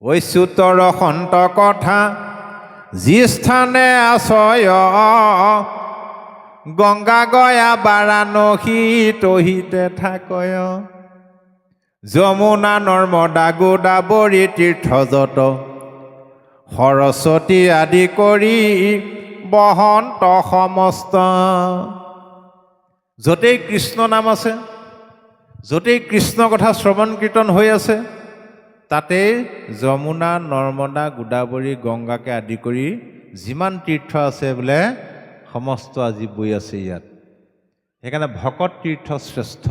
অচ্যুতৰ সন্ত কথা যি স্থানে আশ্ৰয়, গংগা গয়া বাৰাণসী তহিতে থাকয়। যমুনা নৰ্মদা গোদাবৰী তীৰ্থ যত, সৰস্বতী আদি কৰি বহন্ত সমস্ত। য'তেই কৃষ্ণ নাম আছে, য'তেই কৃষ্ণ কথা শ্ৰৱণ কীৰ্তন হৈ আছে, তাতেই যমুনা নৰ্মদা গোদাবৰী গংগাকে আদি কৰি যিমান তীৰ্থ আছে বোলে সমস্ত আজি বৈ আছে ইয়াত। সেইকাৰণে ভকত তীৰ্থ শ্ৰেষ্ঠ।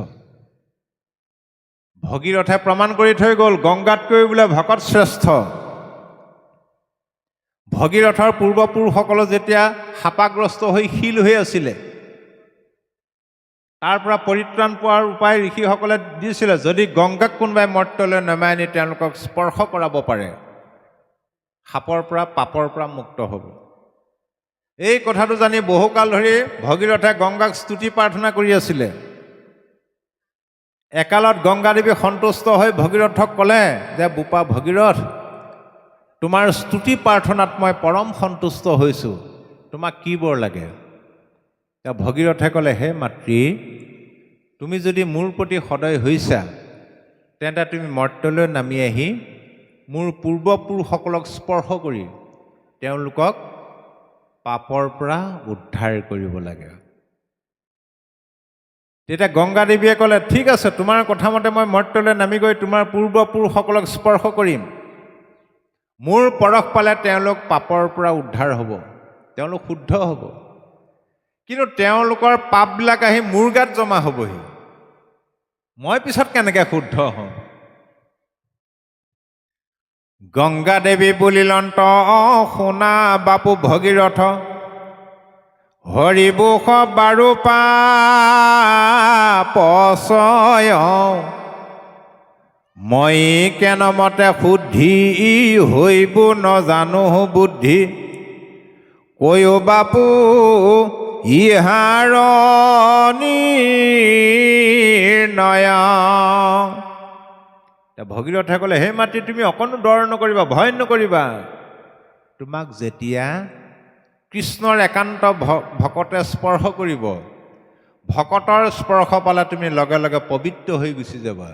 ভগীৰথে প্ৰমাণ কৰি থৈ গ'ল, গংগাতকৈ বোলে ভকত শ্ৰেষ্ঠ। ভগীৰথৰ পূৰ্বপুৰুষসকলে যেতিয়া শাপাগ্ৰস্ত হৈ শিল হৈ আছিলে, তাৰ পৰা পৰিত্ৰাণ পোৱাৰ উপায় ঋষিসকলে দিছিলে, যদি গংগাক কোনোবাই মৰ্ত্যলৈ নমাই আনি তেওঁলোকক স্পৰ্শ কৰাব পাৰে, সাপৰ পৰা পাপৰ পৰা মুক্ত হ'ব। এই কথাটো জানি বহুকাল ধৰি ভগীৰথে গংগাক স্তুতি প্ৰাৰ্থনা কৰি আছিলে। একালত গংগাদেৱী সন্তুষ্ট হৈ ভগীৰথক ক'লে যে, বোপা ভগীৰথ, তোমাৰ স্তুতি প্ৰাৰ্থনাত মই পৰম সন্তুষ্ট হৈছোঁ, তোমাক কি বৰ লাগে? ভগীৰথে ক'লে, হে মাতৃ, তুমি যদি মোৰ প্ৰতি সদয় হৈছা, তেন্তে তুমি মৰ্ত্যলৈ নামি আহি মোৰ পূৰ্বপুৰুষসকলক স্পৰ্শ কৰি তেওঁলোকক পাপৰ পৰা উদ্ধাৰ কৰিব লাগে। তেতিয়া গংগাদেৱীয়ে ক'লে, ঠিক আছে, তোমাৰ কথা মতে মই মৰ্ত্যলৈ নামি গৈ তোমাৰ পূৰ্বপুৰুষসকলক স্পৰ্শ কৰিম। মোৰ পৰশ পালে তেওঁলোক পাপৰ পৰা উদ্ধাৰ হ'ব, তেওঁলোক শুদ্ধ হ'ব। কিন্তু তেওঁলোকৰ পাপবিলাক আহি মোৰ গাত জমা হ'বহি, মই পিছত কেনেকৈ শুদ্ধ হওঁ? গংগাদেৱী বুলিলন্ত শুনা বাপু ভগীৰথ, হৰিবোষ বাৰু পাপচয়, মই কেনমতে শুদ্ধি হৈব নজানো বুদ্ধি, কৈও বাপু ইহাৰ নিৰ্ণয়। ভগীৰথে ক'লে, হে মাতৃ, তুমি অকণো ডৰ নকৰিবা, ভয় নকৰিবা। তোমাক যেতিয়া কৃষ্ণৰ একান্ত ভকতে স্পৰ্শ কৰিব, ভকতৰ স্পৰ্শ পালে তুমি লগে লগে পবিত্ৰ হৈ গুচি যাবা।